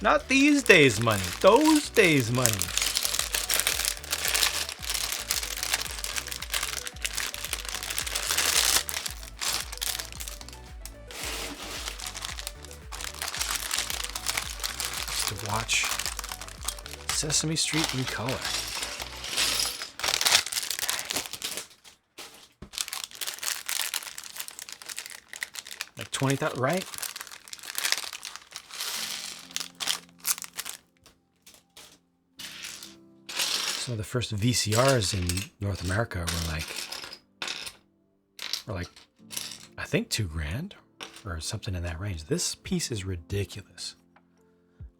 Not these days money. Those days money. Just to watch Sesame Street in color. Like 20,000, right? Some of the first VCRs in North America were like, I think $2,000 or something in that range. This piece is ridiculous.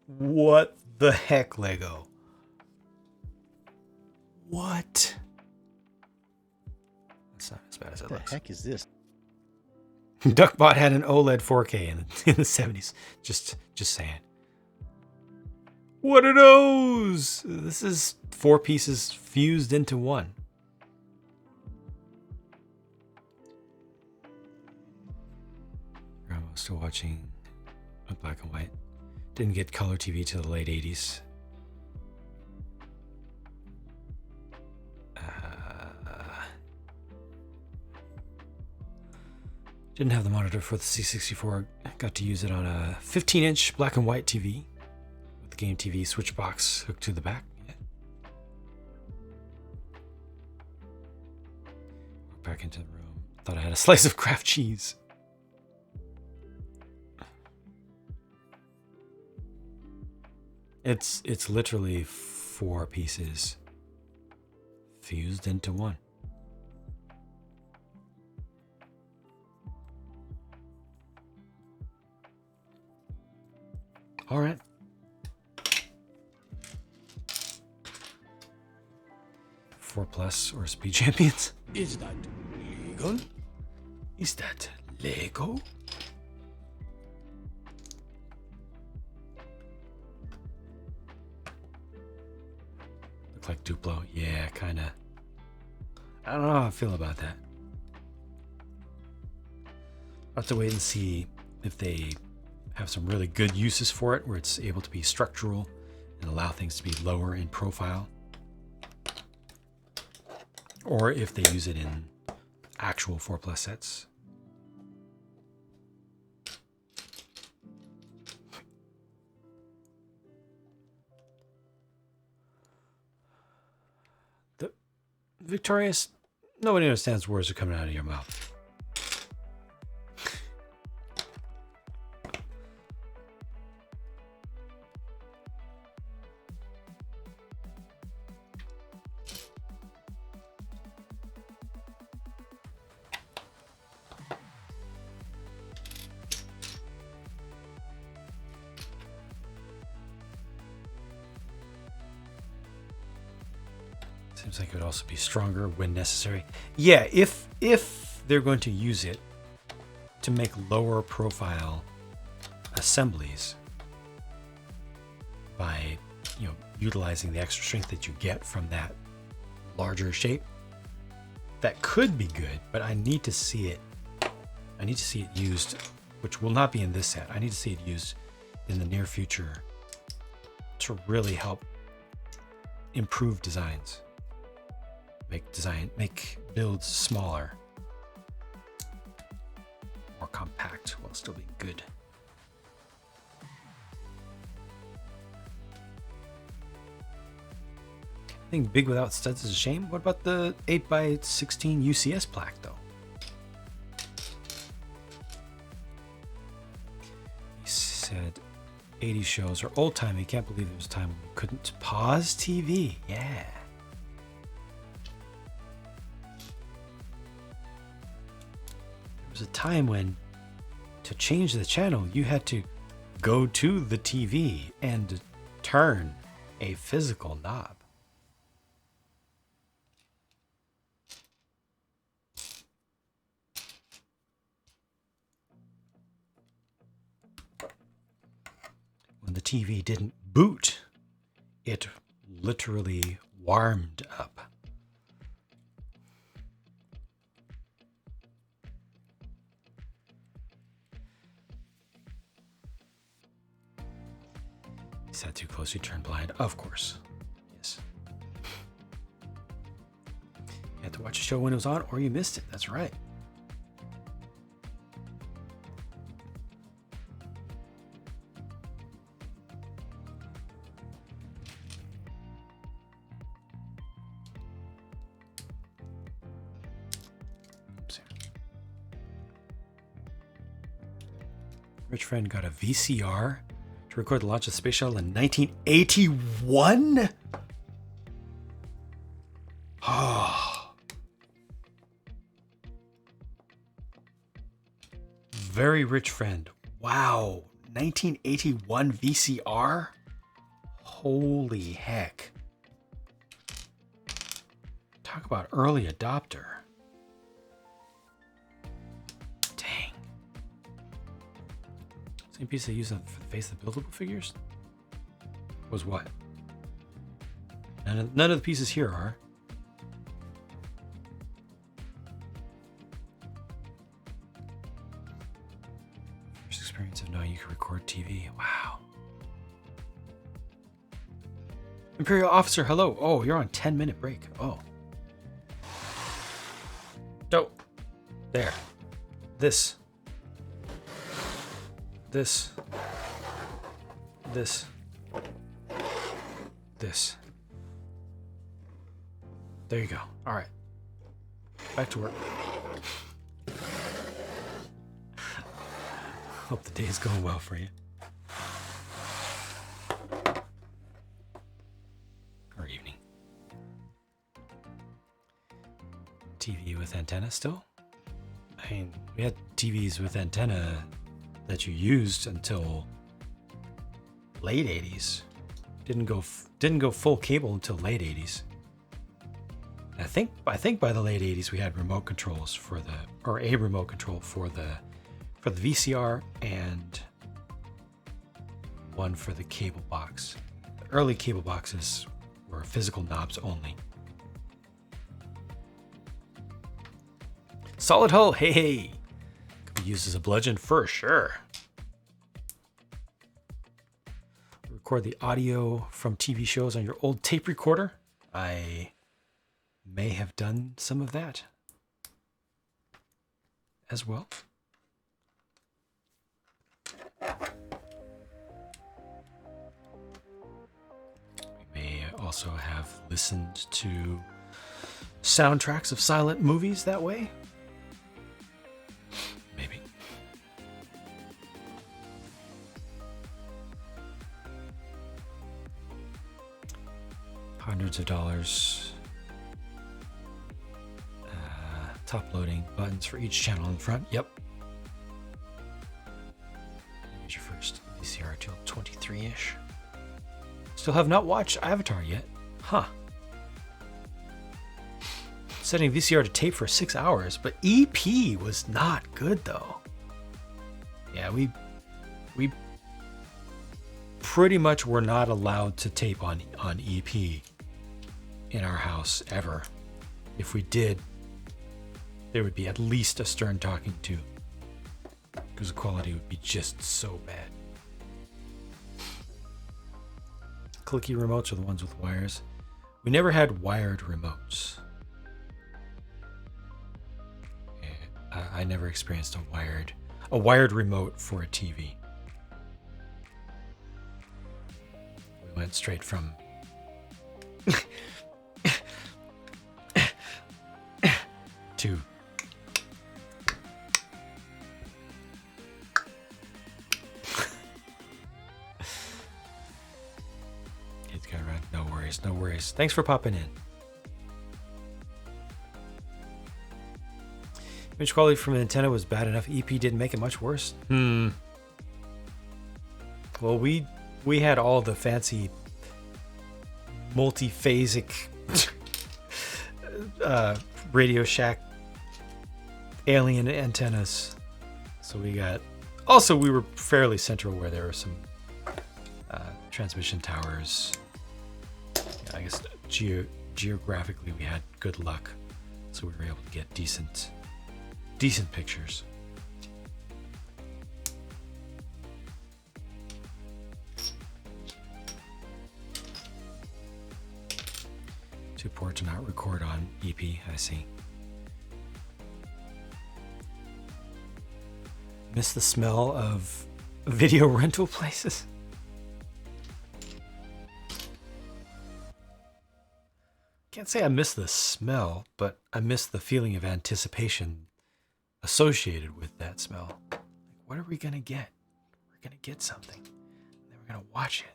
What the heck, Lego? What? That's not as bad as it looks. What the heck is this? Duckbot had an OLED 4K in the 70s. Just saying. What are those? This is 4 pieces fused into one. I'm still watching black and white. Didn't get color TV till the late 80s. Didn't have the monitor for the C64. Got to use it on a 15-inch black and white TV with the Game TV switch box hooked to the back. Yeah. Walked back into the room. Thought I had a slice of Kraft cheese. It's literally 4 pieces fused into one. All right. Four plus or Speed Champions. Is that legal? Is that Lego? Look like Duplo. Yeah, kind of. I don't know how I feel about that. I'll have to wait and see if they have some really good uses for it where it's able to be structural and allow things to be lower in profile. Or if they use it in actual 4+ sets. The Victorious, nobody understands words are coming out of your mouth. Seems like it would also be stronger when necessary. Yeah, if they're going to use it to make lower profile assemblies by, utilizing the extra strength that you get from that larger shape, that could be good, but I need to see it. I need to see it used, which will not be in this set. I need to see it used in the near future to really help improve designs. Make builds smaller, more compact while still being good. I think big without studs is a shame. What about the 8x16 UCS plaque though? He said 80 shows are old time. He can't believe there was a time when we couldn't pause TV. Yeah. There was a time when to change the channel you had to go to the TV and turn a physical knob. When the TV didn't boot, it literally warmed up. He sat too close, he turned blind. Of course. Yes. You had to watch a show when it was on, or you missed it. That's right. Rich friend got a VCR to record the launch of the space shuttle in 1981. Oh. Very rich friend. Wow. 1981 VCR? Holy heck. Talk about early adopter. Same piece they used for the face of the buildable figures? Was what? None of the pieces here are. First experience of knowing you can record TV. Wow. Imperial officer, hello. Oh, you're on 10-minute break. Oh. Oh. There. This. This. There you go. All right. Back to work. Hope the day is going well for you. Or evening. TV with antenna still? I mean, we had TVs with antenna that you used until late 80s. Didn't go full cable until late 80s. I think by the late 80s we had remote controls a remote control for the VCR and one for the cable box. The early cable boxes were physical knobs only. Solid hull, hey. Could be used as a bludgeon for sure. Record the audio from TV shows on your old tape recorder. I may have done some of that as well. We may also have listened to soundtracks of silent movies that way. Maybe. Hundreds of dollars. Top loading buttons for each channel in front. Yep. Here's your first VCR till 23-ish. Still have not watched Avatar yet. Huh. Setting VCR to tape for 6 hours, but EP was not good though. Yeah, we pretty much were not allowed to tape on EP in our house ever. If we did, there would be at least a stern talking to, because the quality would be just so bad. Clicky remotes are the ones with wires. We never had wired remotes. I never experienced a wired remote for a TV. We went straight from to kids got around. No worries. Thanks for popping in. Image quality from an antenna was bad enough. EP didn't make it much worse. Well, we had all the fancy multi-phasic Radio Shack alien antennas. So we got. Also, we were fairly central where there were some transmission towers. I guess geographically we had good luck, so we were able to get decent pictures. Too poor to not record on EP, I see. Miss the smell of video rental places? Can't say I miss the smell, but I miss the feeling of anticipation associated with that smell. Like, what are we gonna get? We're gonna get something. And then we're gonna watch it.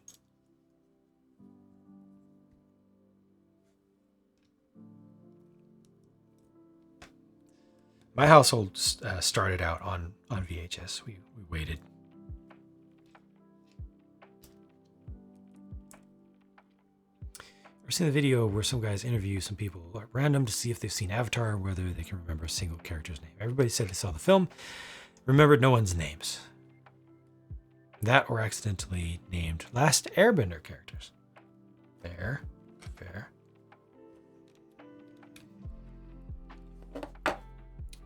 My household started out on VHS. We waited. I've seen the video where some guys interview some people at random to see if they've seen Avatar or whether they can remember a single character's name. Everybody said they saw the film, remembered no one's names. That or accidentally named Last Airbender characters. Fair.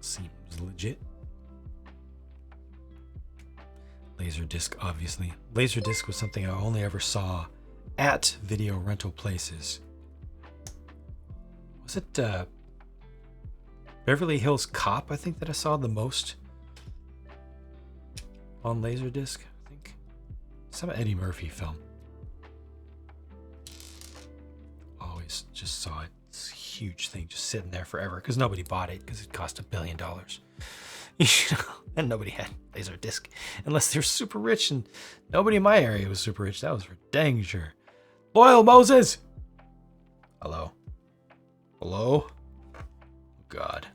Seems legit. Laserdisc, obviously. Laserdisc was something I only ever saw at video rental places. Was it Beverly Hills Cop, I think, that I saw the most on Laserdisc, I think. Some Eddie Murphy film. Always just saw it. It's a huge thing just sitting there forever because nobody bought it because it cost $1 billion. And nobody had Laserdisc unless they're super rich, and nobody in my area was super rich. That was for dang sure. Loyal Moses! Hello? Oh, God.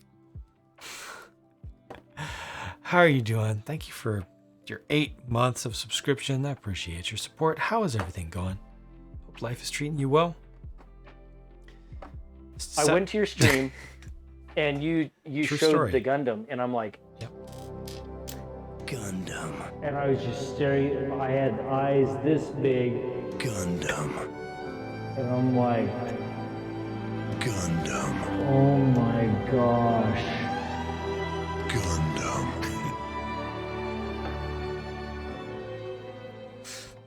How are you doing? Thank you for your 8 months of subscription. I appreciate your support. How is everything going? Hope life is treating you well. I went to your stream and you showed the Gundam, and I'm like, yep. Gundam. And I was just staring. I had eyes this big. Gundam. And I'm like, Gundam. oh my gosh. Gundam.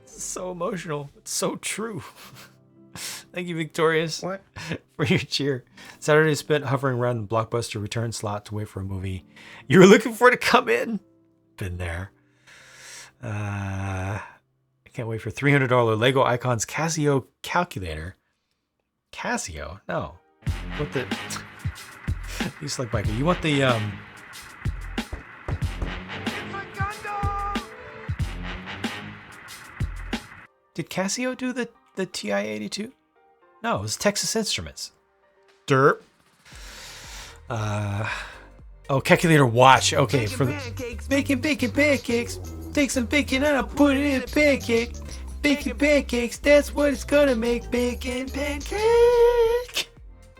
So emotional. It's so true. Thank you, Victorious, What? for your cheer. Saturday spent hovering around the Blockbuster return slot to wait for a movie you were looking for to come in. Been there. I can't wait for $300 Lego Icons Casio calculator. Casio? No. What the? You select Michael. You want the Did Casio do the TI-82? No, it was Texas Instruments. Derp. Oh, calculator watch. Okay, for the bacon pancakes. Take some bacon and I'll put it in a pancake. Bacon pancakes, that's what it's gonna make. Bacon pancake.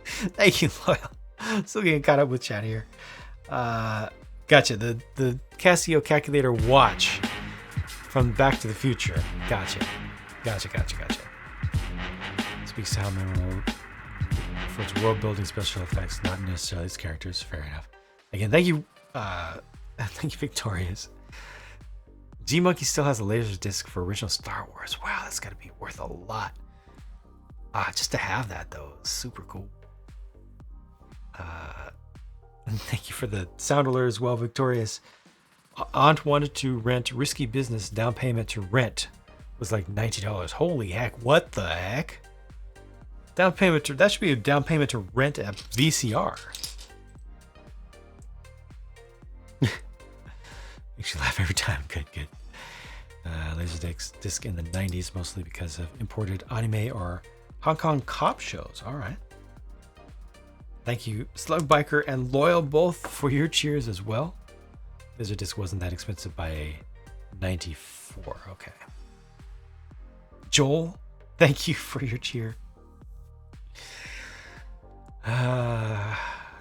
Thank you, Loyal. Still getting caught up with chat here. Gotcha. The Casio calculator watch from Back to the Future. Gotcha. Speaks to how memorable for its world building, special effects, not necessarily its characters. Fair enough. Again, thank you, Victorious. G Monkey still has a laser disc for original Star Wars. Wow, that's got to be worth a lot. Just to have that though, super cool. And thank you for the sound alert as well, Victorious. Aunt wanted to rent Risky Business. Down payment to rent was like $90. Holy heck! What the heck? Down payment that should be a down payment to rent a VCR. Makes you laugh every time. Good. Laserdisc in the 90s, mostly because of imported anime or Hong Kong cop shows. All right. Thank you, Slug Biker and Loyal, both for your cheers as well. Laserdisc wasn't that expensive by 94. Okay. Joel, thank you for your cheer. Not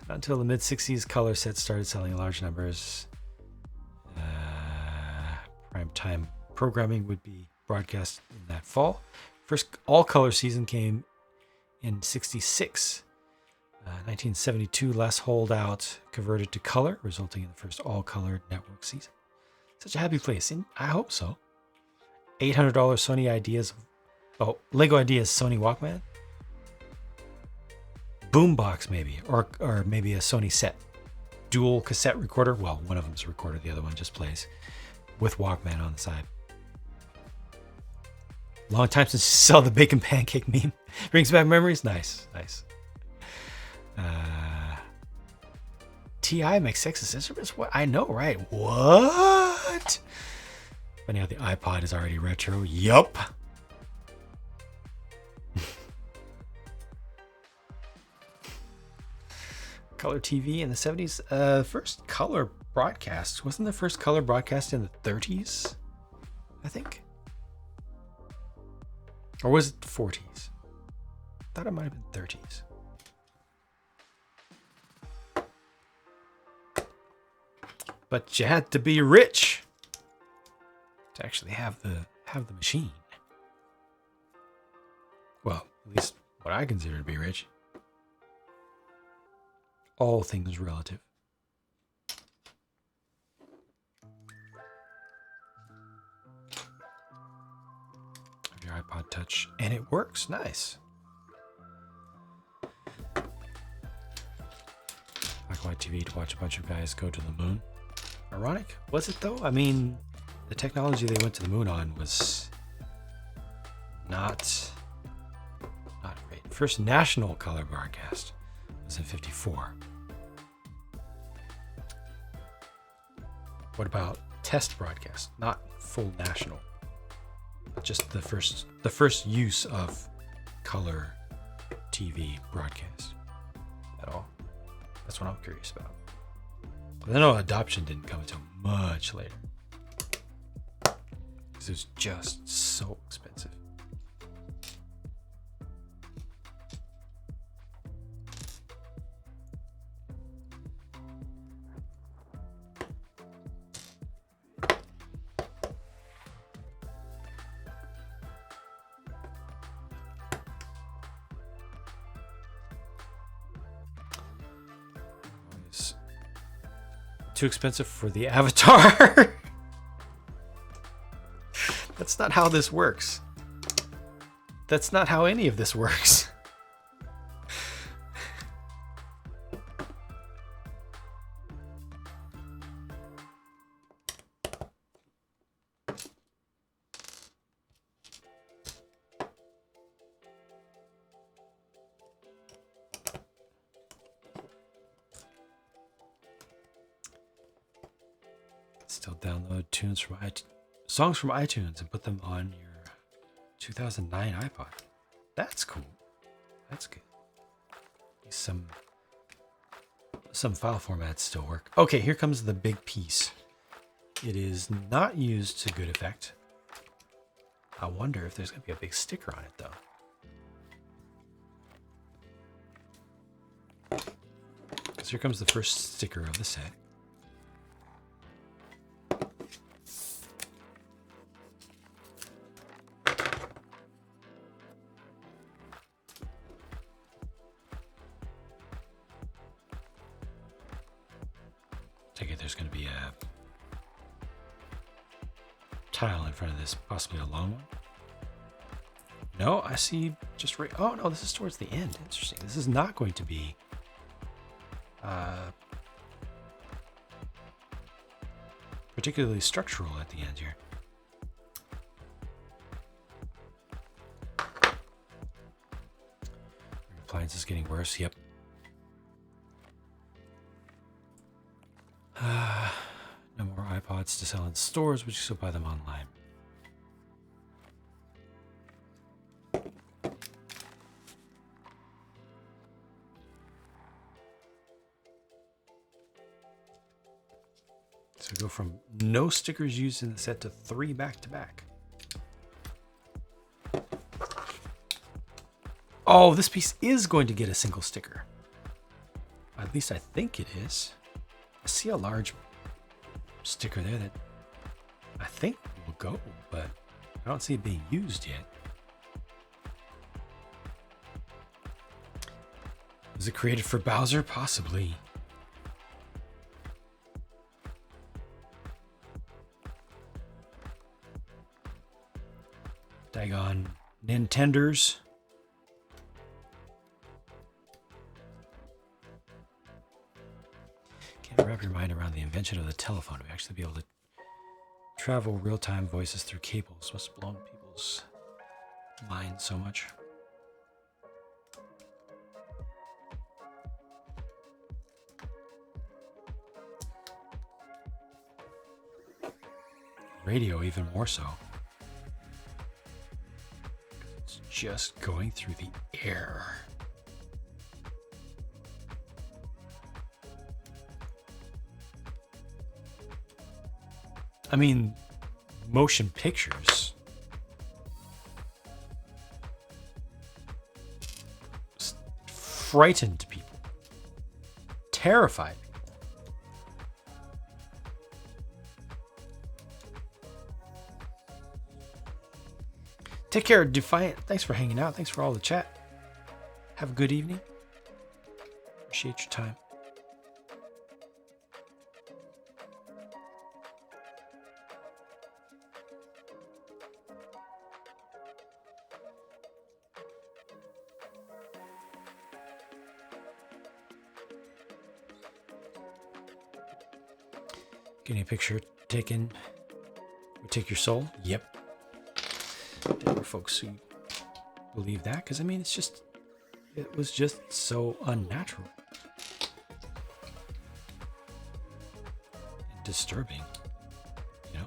until the mid-60s, color sets started selling large numbers. Prime time programming would be broadcast in that fall. First all-color season came in 66. 1972, last holdout converted to color, resulting in the first all-color network season. Such a happy place, and I hope so. $800 Sony Ideas. Lego Ideas Sony Walkman. boombox maybe, or maybe a Sony set. Dual cassette recorder. Well, one of them's a recorder, the other one just plays with Walkman on the side. Long time since you saw the bacon pancake meme. Brings back memories. Nice. TI makes Texas Instruments? What? I know, right? What? Funny how the iPod is already retro. Yup. Color TV in the 70s. First color broadcast. Wasn't the first color broadcast in the 30s? I think. Or was it 40s? I thought it might have been 30s. But you had to be rich to actually have the machine. Well, at least what I consider to be rich. All things relative. Your iPod Touch, and it works. Nice. Black white TV to watch a bunch of guys go to the moon. Ironic, was it though? I mean, the technology they went to the moon on was not great. First national color broadcast was in '54. What about test broadcast? Not full national. Just the first use of color TV broadcast at all. That's what I'm curious about. But I know adoption didn't come until much later. Because it was just so expensive. Too expensive for the avatar. That's not how this works. That's not how any of this works. Still download songs from iTunes and put them on your 2009 iPod. That's cool. That's good. Some file formats still work. Okay, here comes the big piece. It is not used to good effect. I wonder if there's going to be a big sticker on it though. Because here comes the first sticker of the set. There's going to be a tile in front of this, possibly a long one. No, I see just right. Oh no, this is towards the end. Interesting. This is not going to be particularly structural at the end here. Appliance is getting worse. Yep. No more iPods to sell in stores, but you still buy them online. So go from no stickers used in the set to 3 back to back. Oh, this piece is going to get a single sticker. At least I think it is. I see a large sticker there that I think will go, but I don't see it being used yet. Was it created for Bowser? Possibly. Daggone Nintenders. wrap your mind around the invention of the telephone. We actually be able to travel real-time voices through cables. Must have blown people's minds so much. Radio even more so. It's just going through the air. I mean, motion pictures frightened people, terrified people. Take care, Defiant. Thanks for hanging out. Thanks for all the chat. Have a good evening. Appreciate your time. Getting a picture taken would take your soul? Yep. There are folks who believe that, because I mean, it was just so unnatural and disturbing, you know.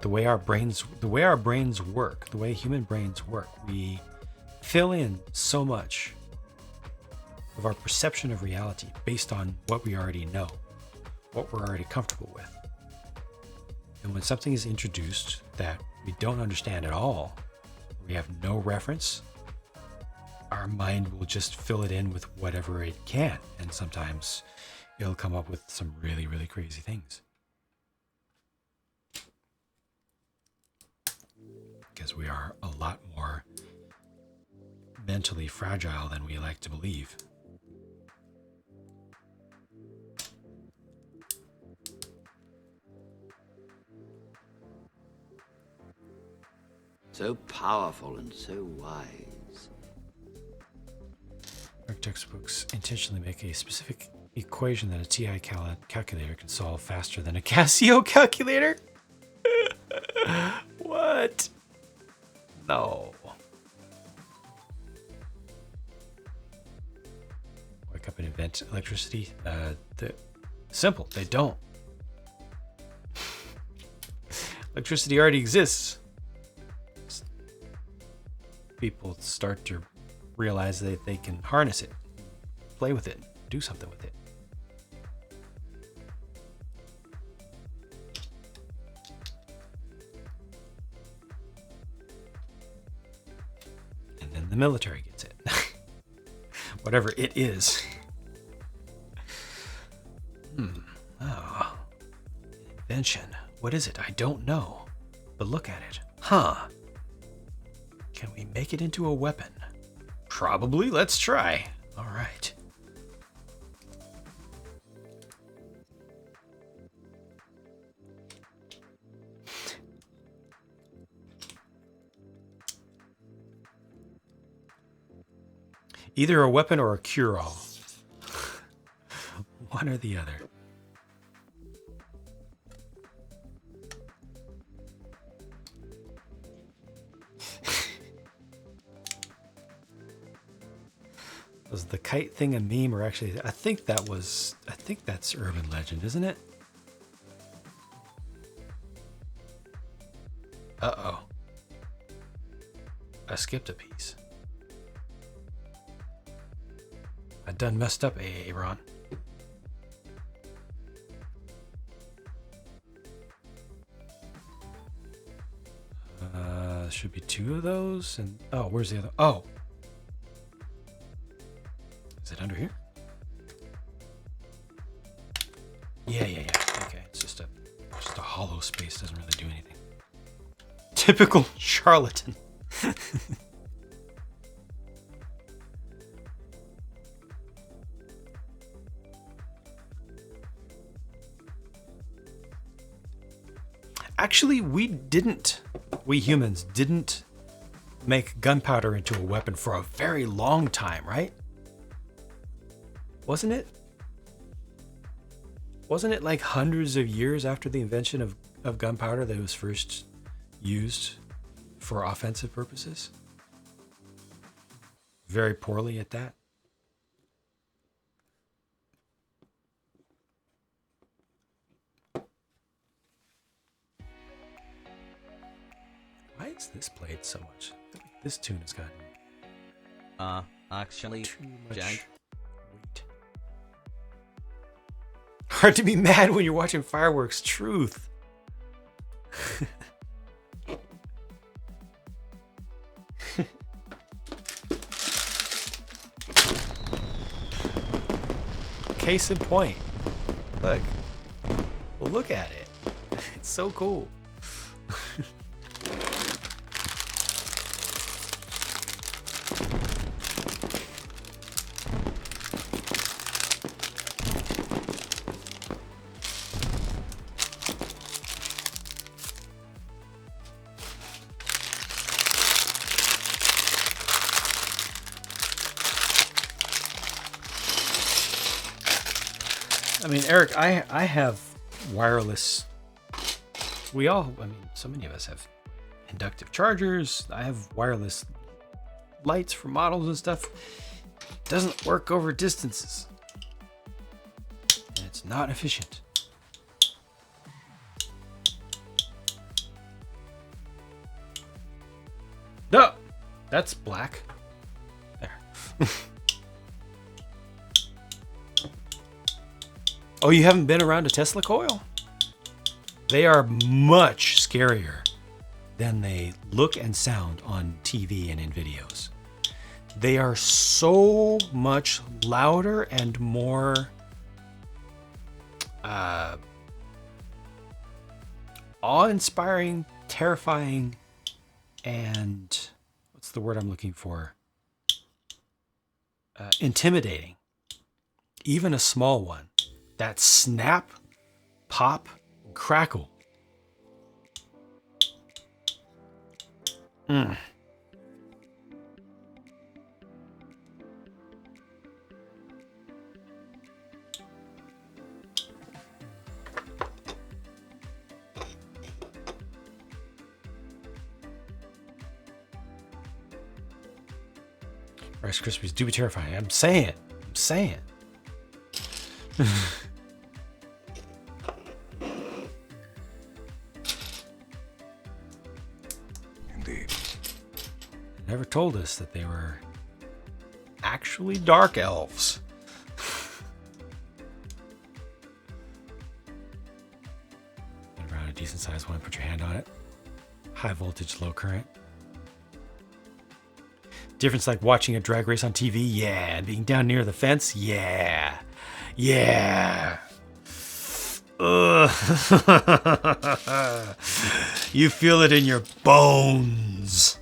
The way our brains work, the way human brains work, we fill in so much of our perception of reality based on what we already know, what we're already comfortable with. And when something is introduced that we don't understand at all, we have no reference, our mind will just fill it in with whatever it can. And sometimes it'll come up with some really, really crazy things. Because we are a lot more mentally fragile than we like to believe. So powerful and so wise. Our textbooks intentionally make a specific equation that a TI calculator can solve faster than a Casio calculator? What? No. Wake up and invent electricity? Simple, they don't. Electricity already exists. People start to realize that they can harness it, play with it, do something with it. And then the military gets it. Whatever it is. Oh. Invention. What is it? I don't know. But look at it. Huh. Can we make it into a weapon? Probably. Let's try. All right. Either a weapon or a cure-all. One or the other. Was the kite thing a meme, or actually, I think that's urban legend, isn't it? Uh-oh. I skipped a piece. I done messed up, Aaron. Should be two of those, and oh, where's the other? Oh. Is it under here? Yeah. Okay, it's just a hollow space. Doesn't really do anything. Typical charlatan. Actually, we humans didn't make gunpowder into a weapon for a very long time, right? Wasn't it like hundreds of years after the invention of gunpowder that it was first used for offensive purposes? Very poorly at that. Why is this played so much? I feel like this tune has gotten Actually, too much Jack. weight. Hard to be mad when you're watching fireworks. Truth. Case in point. Look. Well, look at it. It's so cool. I mean, Eric, I have wireless. So many of us have inductive chargers. I have wireless lights for models and stuff. It doesn't work over distances. And it's not efficient. No! That's black. There. Oh, you haven't been around a Tesla coil? They are much scarier than they look and sound on TV and in videos. They are so much louder and more awe-inspiring, terrifying, and what's the word I'm looking for? Intimidating. Even a small one. That snap, pop, crackle. Rice Krispies do be terrifying. I'm saying. Indeed. Never told us that they were actually dark elves. Around a decent sized one, put your hand on it. High voltage, low current. Difference like watching a drag race on TV, yeah. Being down near the fence, yeah. Yeah. Ugh. You feel it in your bones.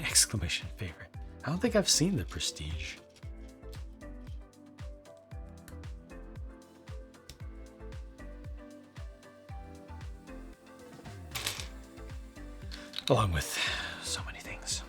Exclamation favorite. I don't think I've seen the Prestige. Along with so many things.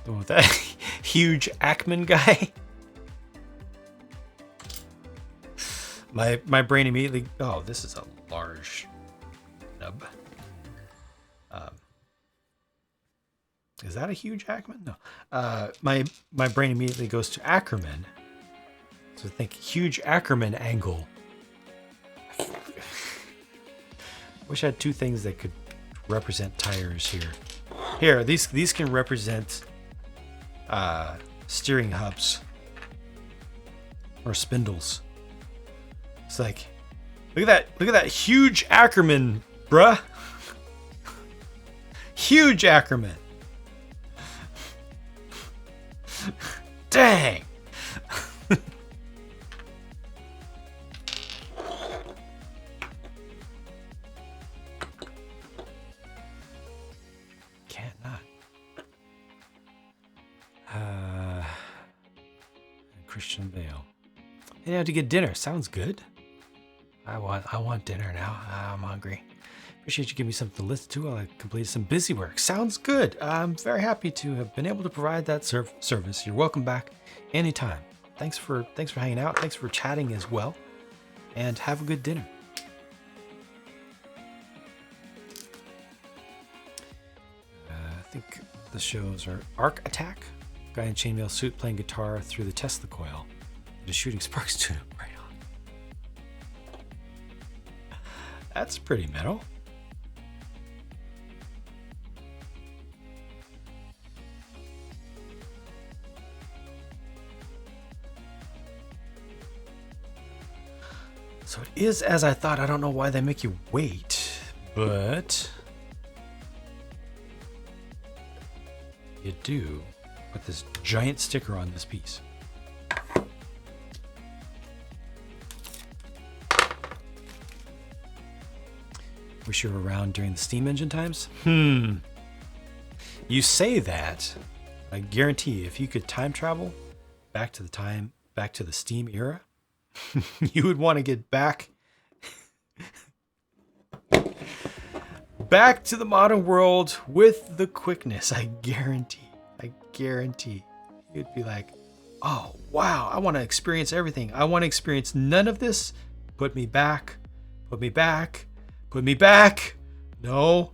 The one with that huge Ackman guy. My brain immediately. Oh, this is a large nub. Is that a huge Ackman? No. My brain immediately goes to Ackerman. So think huge Ackerman angle. Wish I had two things that could represent tires here. Here, these can represent steering hubs or spindles. It's like, look at that huge Ackerman, bruh. Huge Ackerman. Dang. Can't not. Christian Bale. You have to get dinner. Sounds good. I want dinner now. I'm hungry. Appreciate you giving me something to listen to while I completed some busy work. Sounds good. I'm very happy to have been able to provide that service. You're welcome back anytime. Thanks for hanging out. Thanks for chatting as well. And have a good dinner. I think the shows are Arc Attack. Guy in chainmail suit playing guitar through the Tesla coil. Just shooting sparks to him right on. That's pretty metal. So it is as I thought. I don't know why they make you wait, but you do put this giant sticker on this piece. Wish you were around during the steam engine times? You say that. I guarantee if you could time travel back to the steam era, you would want to get back to the modern world with the quickness. I guarantee. You'd be like, oh, wow, I want to experience everything. I want to experience none of this. Put me back. No.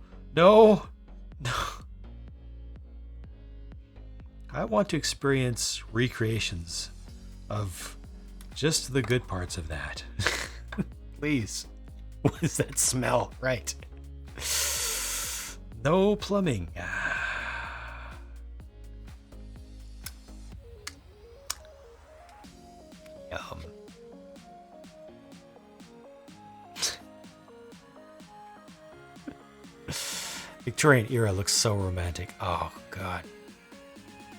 I want to experience recreations of just the good parts of that. Please. What is that smell? Right. No plumbing. Yum. Victorian era looks so romantic. Oh, God.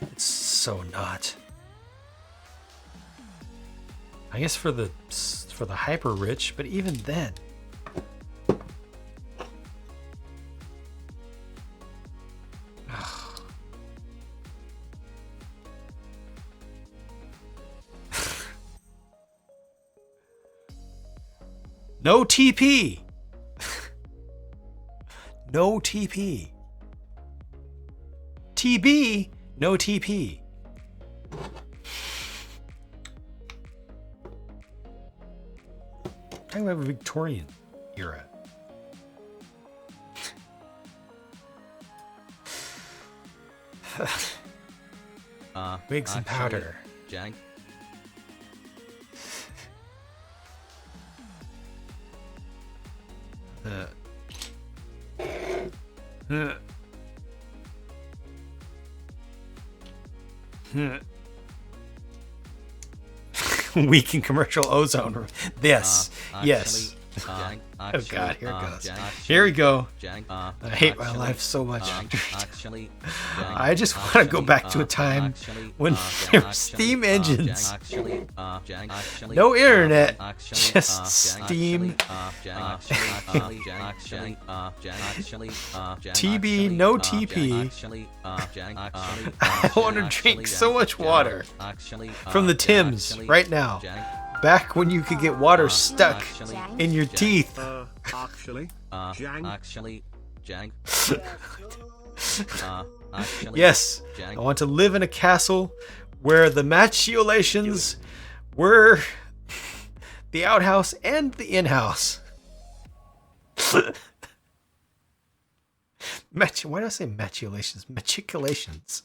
It's so not. I guess for the hyper rich, but even then. No TP. No TP. TB, no TP. Talking about a Victorian era. Wigs and powder. Jack. Weak in commercial ozone. This. Yes. Oh God, here it goes. Here we go. I hate my life so much. I just want to go back to a time when there were steam engines. No internet, just steam. TB, no TP. I want to drink so much water from the Thames right now. Back when you could get water stuck in your teeth. Yes, I want to live in a castle where the machulations were the outhouse and the in-house. Why do I say machulations? Machiculations.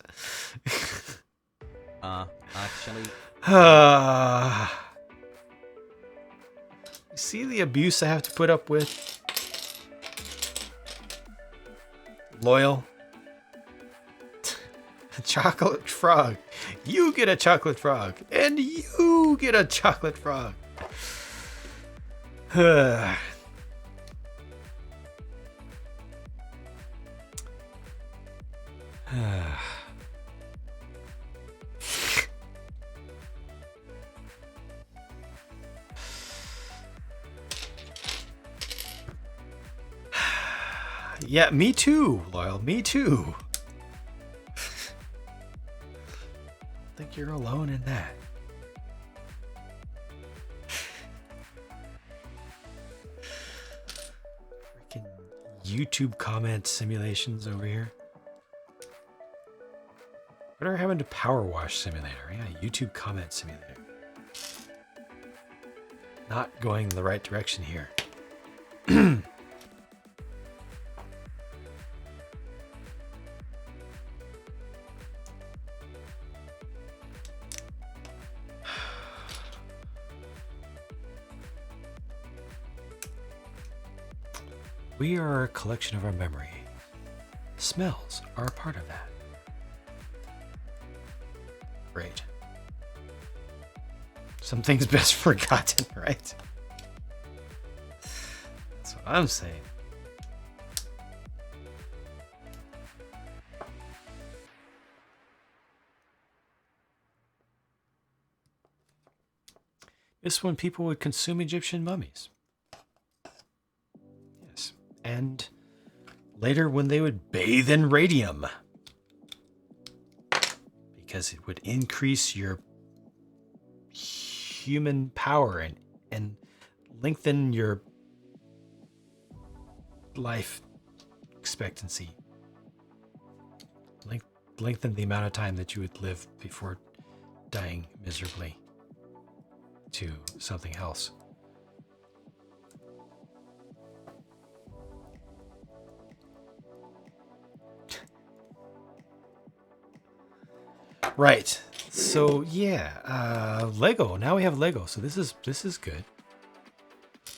See the abuse I have to put up with? Loyal. A chocolate frog. You get a chocolate frog. And you get a chocolate frog. Yeah, me too, Loyal. Me too. I think you're alone in that. Freaking YouTube comment simulations over here. Whatever happened to Power Wash Simulator? Yeah, YouTube comment simulator. Not going in the right direction here. We are a collection of our memory. Smells are a part of that. Great. Some things best forgotten, right? That's what I'm saying. This when people would consume Egyptian mummies. Yes. And later when they would bathe in radium. Because it would increase your human power and lengthen your life expectancy. Lengthen the amount of time that you would live before dying miserably to something else. Right. So yeah, Lego. Now we have Lego. So this is good.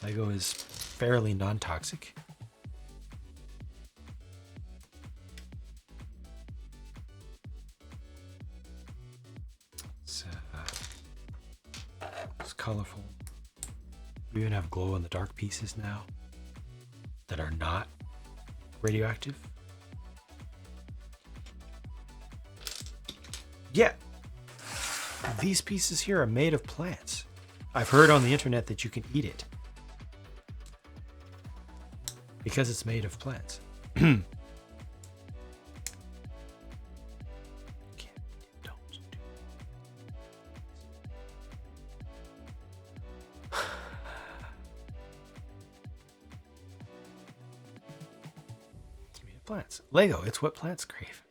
Lego is fairly non-toxic. It's colorful. We even have glow-in-the-dark pieces now that are not radioactive. Yeah, these pieces here are made of plants. I've heard on the internet that you can eat it because it's made of plants. Don't do. It's made of plants. Lego, it's what plants crave.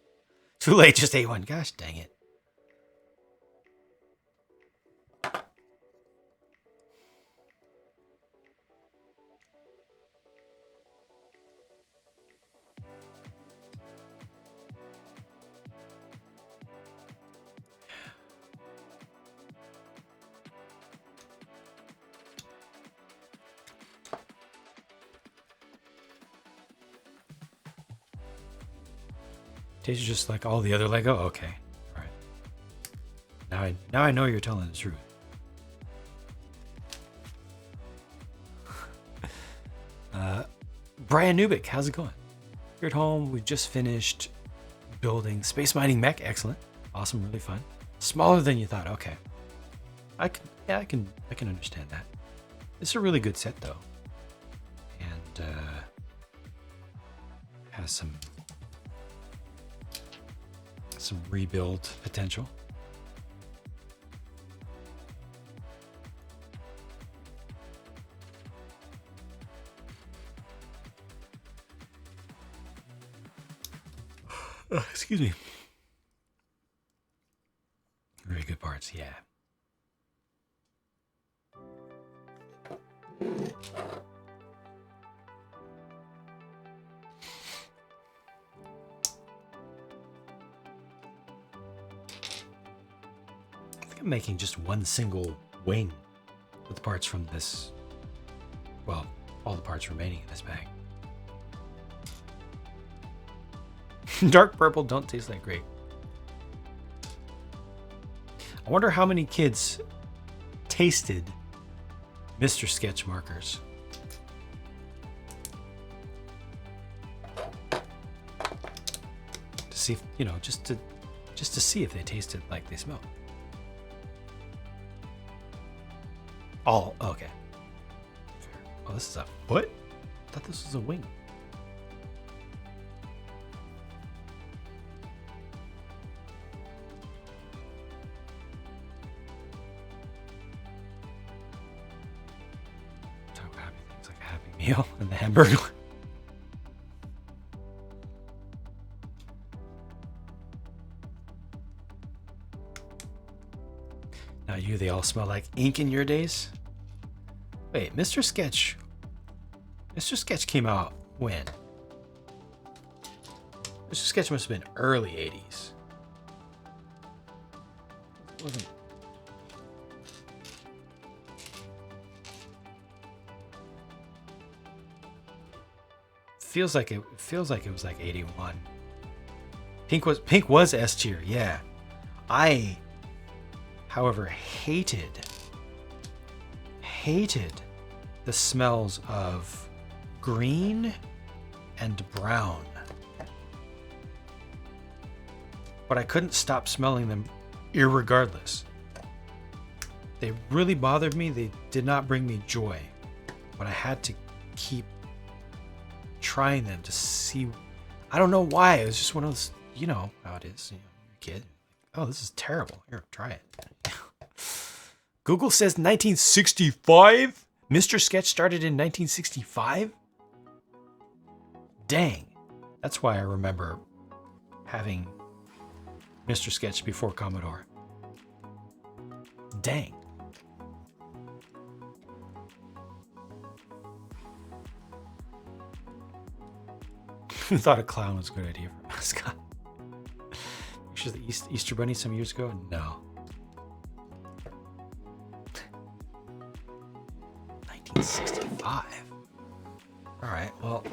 Too late, just ate one. Gosh dang it. Tastes just like all the other Lego? Okay. All right. Now I know you're telling the truth. Brian Nubik, how's it going? You're at home. We've just finished building Space Mining Mech. Excellent. Awesome, really fun. Smaller than you thought. Okay. I can understand that. It's a really good set though. And has some rebuild potential. Excuse me. Very good parts, yeah. I'm making just one single wing with parts from this, well, all the parts remaining in this bag. Dark purple don't taste that great. I wonder how many kids tasted Mr. Sketch markers. To see if, just to see if they tasted like they smell. Oh, okay. Fair. Oh, this is a foot? I thought this was a wing. Talk about happy things like a Happy Meal and the hamburger. Now they all smell like ink in your days? Wait, Mr. Sketch came out when? Mr. Sketch must have been early 80s. Wasn't. Feels like it was like 81. Pink was S tier, yeah. I, however, hated the smells of green and brown. But I couldn't stop smelling them irregardless. They really bothered me. They did not bring me joy. But I had to keep trying them to see. I don't know why. It was just one of those, you know how it is. You're a kid. Oh, this is terrible. Here, try it. Google says 1965? Mr. Sketch started in 1965? Dang. That's why I remember having Mr. Sketch before Commodore. Dang. Who thought a clown was a good idea for a mascot? Pictures of the Easter Bunny some years ago? No. 1965. All right, well.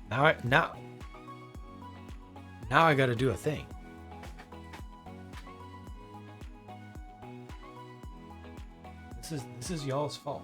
Now I got to do a thing. This is y'all's fault.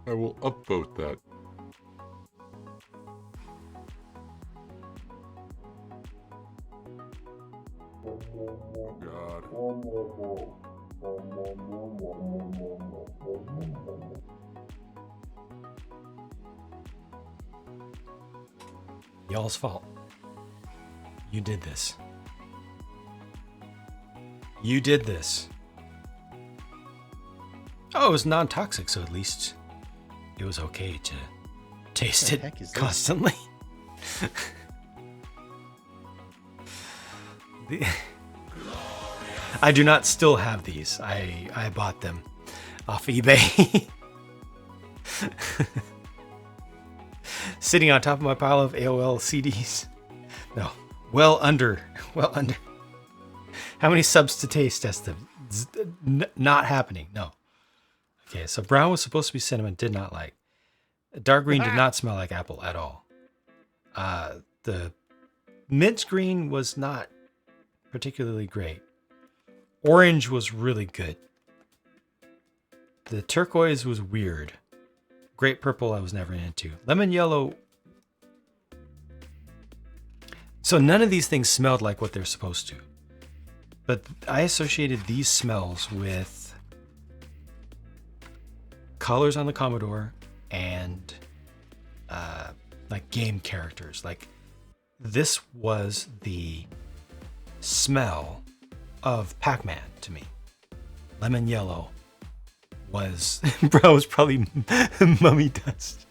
I will upvote that. God. Y'all's fault. You did this. You did this. Oh, it was non-toxic, so at least it was okay to taste it constantly. I do not still have these. I bought them off eBay. Sitting on top of my pile of AOL CDs. No, well under. How many subs to taste test them? Not happening. No. Okay, so brown was supposed to be cinnamon, did not like. Dark green did not smell like apple at all. The mint green was not particularly great. Orange was really good. The turquoise was weird. Grape purple I was never into. Lemon yellow. So none of these things smelled like what they're supposed to. But I associated these smells with colors on the Commodore and like game characters. Like this was the smell of Pac-Man to me. Lemon yellow was bro, was probably mummy dust.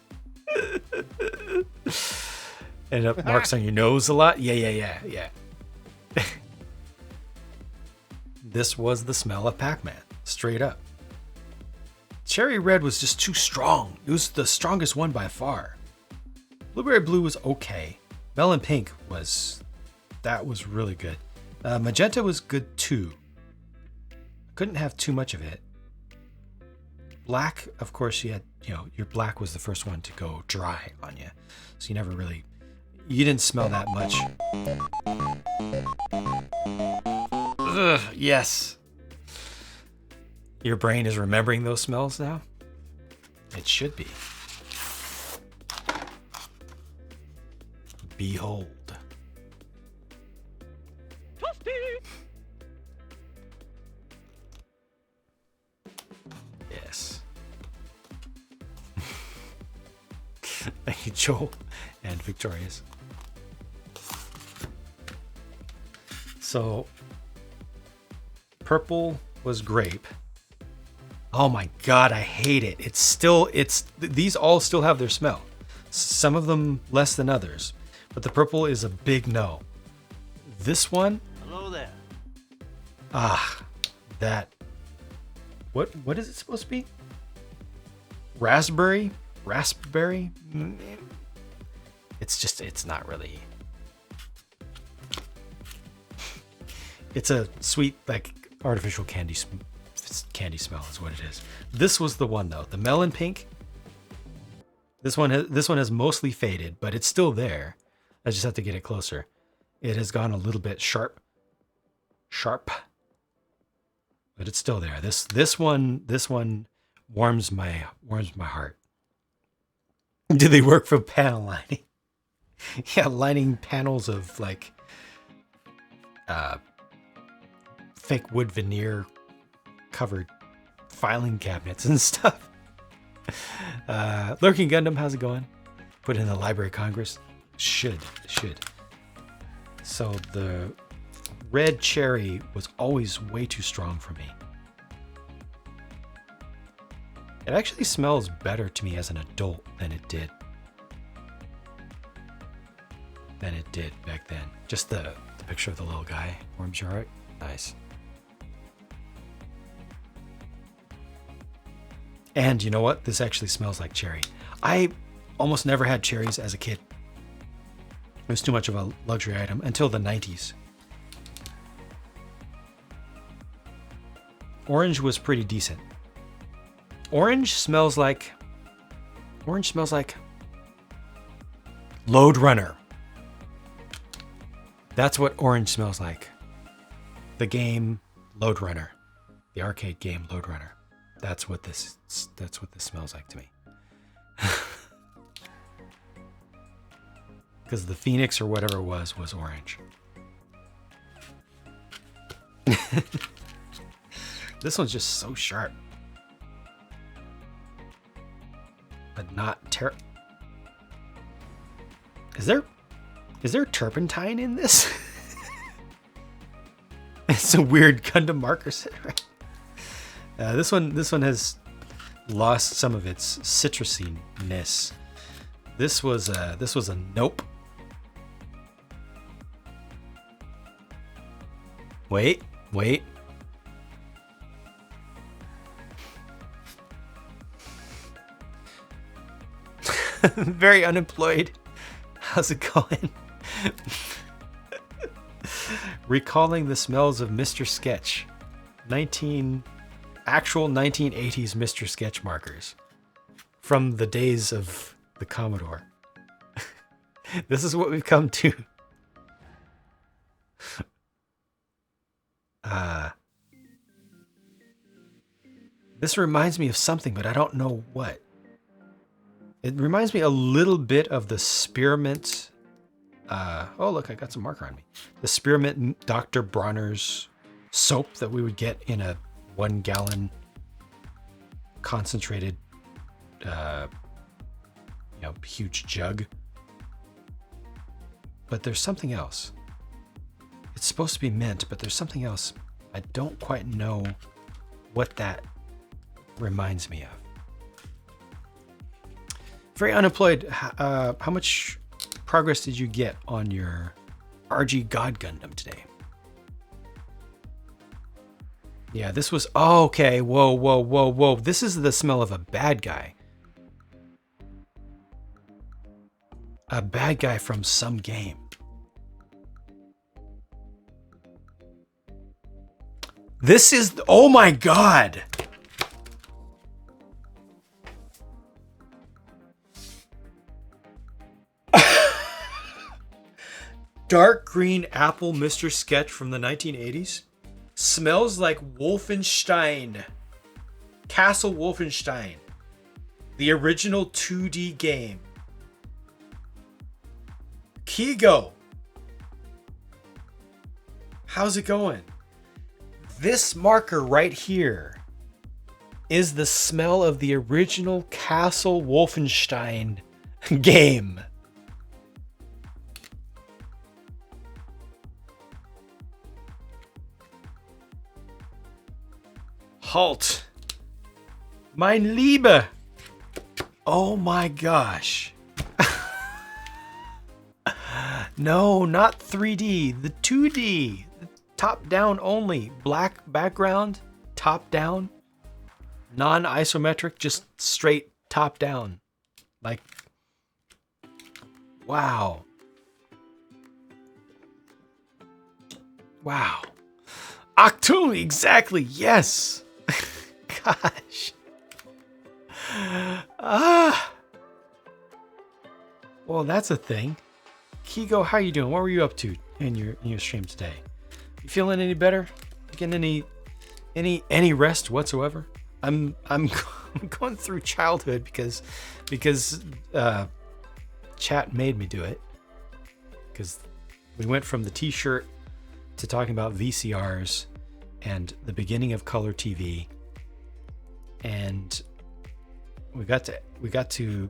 And it marks on your nose a lot. Yeah. This was the smell of Pac-Man, straight up. Cherry Red was just too strong. It was the strongest one by far. Blueberry Blue was okay. Melon Pink was really good. Magenta was good too. Couldn't have too much of it. Black, of course, you had, your black was the first one to go dry on you. So you didn't smell that much. Ugh, yes. Your brain is remembering those smells now? It should be. Behold. Yes. Thank you, Joel and Victorious. So, purple was grape. Oh my God, I hate it. These all still have their smell. Some of them less than others, but the purple is a big no. This one. Hello there. What is it supposed to be? Raspberry? It's not really. It's a sweet, like, artificial candy smell is what it is. This was the one though, the melon pink. This one has mostly faded, but it's still there. I just have to get it closer. It has gone a little bit sharp, but it's still there. This one warms my heart. Do they work for panel lining? Yeah, lining panels of like fake wood veneer covered filing cabinets and stuff. Lurking Gundam, how's it going? Put in the Library of Congress. Should. So the red cherry was always way too strong for me. It actually smells better to me as an adult than it did back then. Just the picture of the little guy warms your heart. Nice. And you know what? This actually smells like cherry. I almost never had cherries as a kid. It was too much of a luxury item until the 90s. Orange was pretty decent. Orange smells like Lode Runner. That's what orange smells like. The game Lode Runner. The arcade game Lode Runner. That's what this smells like to me. Because the Phoenix or whatever it was orange. This one's just so sharp. But not Is there turpentine in this? It's a weird Gundam marker set, right? This one has lost some of its citrusiness. This was a nope. Wait. Very unemployed. How's it going? Recalling the smells of Mr. Sketch. Actual 1980s Mr. Sketch markers from the days of the Commodore. This is what we've come to. This reminds me of something, but I don't know what. It reminds me a little bit of the spearmint. Oh, look, I got some marker on me. The spearmint Dr. Bronner's soap that we would get in a 1 gallon concentrated, huge jug. But there's something else. It's supposed to be mint, but there's something else. I don't quite know what that reminds me of. Very unemployed. How much progress did you get on your RG God Gundam today? Yeah, this was... Oh, okay, whoa, whoa, whoa, whoa. This is the smell of a bad guy. A bad guy from some game. This is... Oh my god! Dark green apple Mr. Sketch from the 1980s. Smells like Wolfenstein. Castle Wolfenstein. The original 2D game. Kigo. How's it going? This marker right here is the smell of the original Castle Wolfenstein game. Halt. Mein Liebe. Oh my gosh. No, not 3D. The 2D. Top down only. Black background. Top down. Non-isometric. Just straight top down. Like, wow. Wow. Octoon, exactly. Yes. Gosh. Well, that's a thing. Kigo, how you doing? What were you up to in your stream today? You feeling any better? Getting any rest whatsoever? I'm going through childhood because chat made me do it. Because we went from the t-shirt to talking about VCRs and the beginning of color TV, and we got to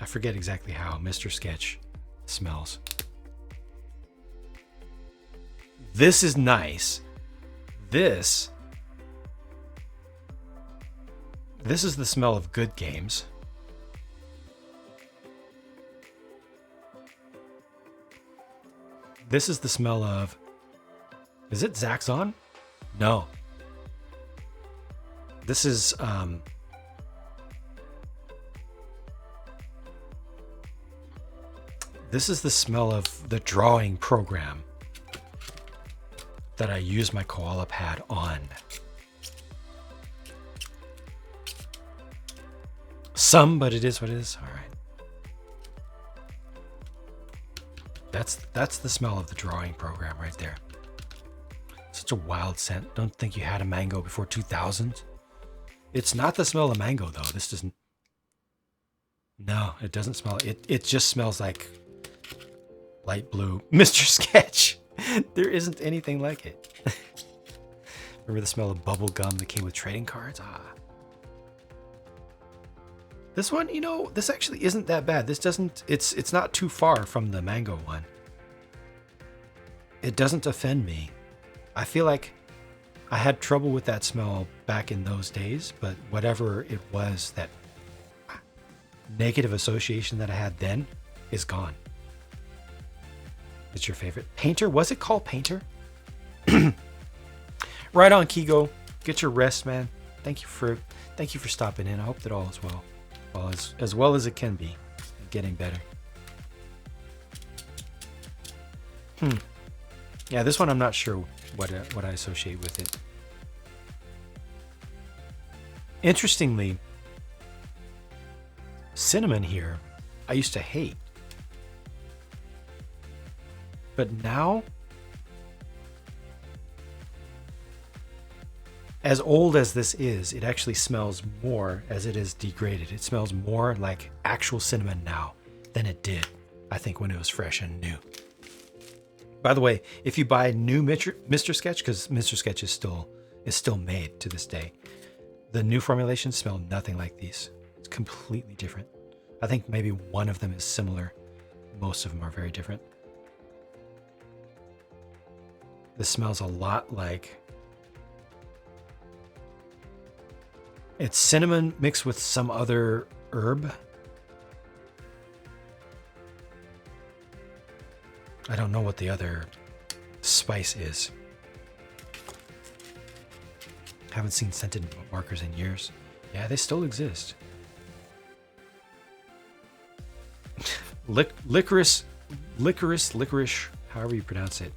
I forget exactly how Mr. Sketch smells. This is nice. This is the smell of good games. This is the smell of... Is it Zaxxon? No. This is... This is the smell of the drawing program that I use my koala pad on. Some, but it is what it is. All right. That's the smell of the drawing program right there. Such a wild scent. Don't think you had a mango before 2000. It's not the smell of mango though. This doesn't. No, it doesn't smell. It just smells like light blue Mr. Sketch. There isn't anything like it. Remember the smell of bubble gum that came with trading cards? Ah. This one, you know, this actually isn't that bad. This doesn't, it's not too far from the mango one. It doesn't offend me. I feel like I had trouble with that smell back in those days, but whatever it was, that negative association that I had then is gone. It's your favorite. Painter? Was it called Painter? Right on, Kigo. Get your rest, man. Thank you for stopping in. I hope that all is well. Well, as well as it can be. Getting better. Yeah, this one I'm not sure what I associate with it. Interestingly, cinnamon here, I used to hate. But now, as old as this is, it actually smells more as it is degraded. It smells more like actual cinnamon now than it did, I think, when it was fresh and new. By the way, if you buy new Mr. Sketch, because Mr. Sketch is still made to this day, the new formulations smell nothing like these. It's completely different. I think maybe one of them is similar. Most of them are very different. This smells a lot like... It's cinnamon mixed with some other herb. I don't know what the other spice is. Haven't seen scented markers in years. Yeah, they still exist. Licorice, however you pronounce it.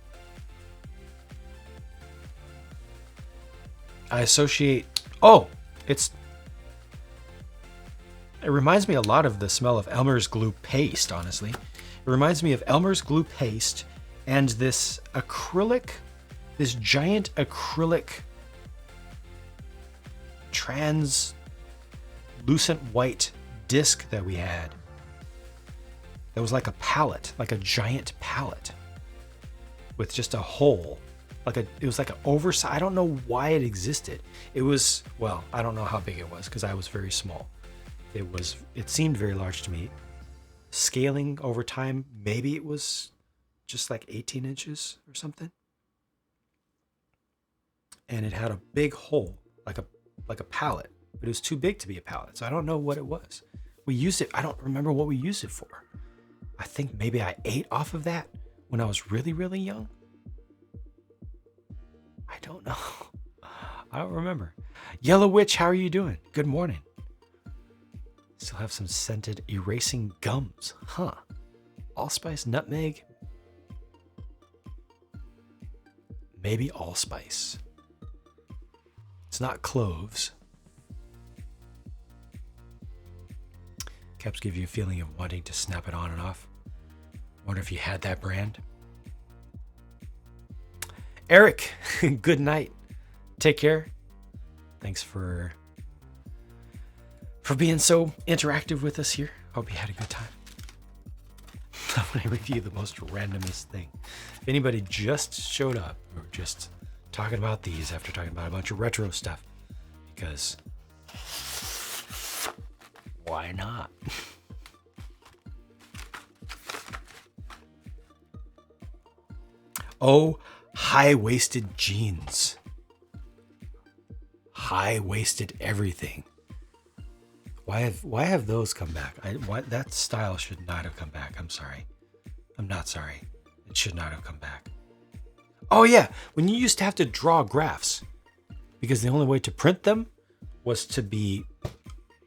I associate. Oh, it reminds me a lot of the smell of Elmer's glue paste, honestly. It reminds me of Elmer's glue paste and this giant acrylic translucent white disc that we had. That was like a palette, like a giant palette with just a hole. It was like an oversized, I don't know why it existed. It was, well, I don't know how big it was because I was very small. It seemed very large to me. Scaling over time, maybe it was just like 18 inches or something. And it had a big hole, like a palette, but it was too big to be a palette. So I don't know what it was. We used it, I don't remember what we used it for. I think maybe I ate off of that when I was really, really young. I don't know. I don't remember. Yellow Witch, how are you doing? Good morning. Still have some scented erasing gums. Huh. Allspice, nutmeg. Maybe allspice. It's not cloves. Caps give you a feeling of wanting to snap it on and off. Wonder if you had that brand. Eric, good night. Take care. Thanks for being so interactive with us here. Hope you had a good time. I'm going to review the most randomest thing. If anybody just showed up, we're just talking about these after talking about a bunch of retro stuff. Because why not? Oh, high-waisted jeans. High-waisted everything. Why have those come back? That style should not have come back. I'm sorry. I'm not sorry. It should not have come back. Oh yeah, when you used to have to draw graphs because the only way to print them was to be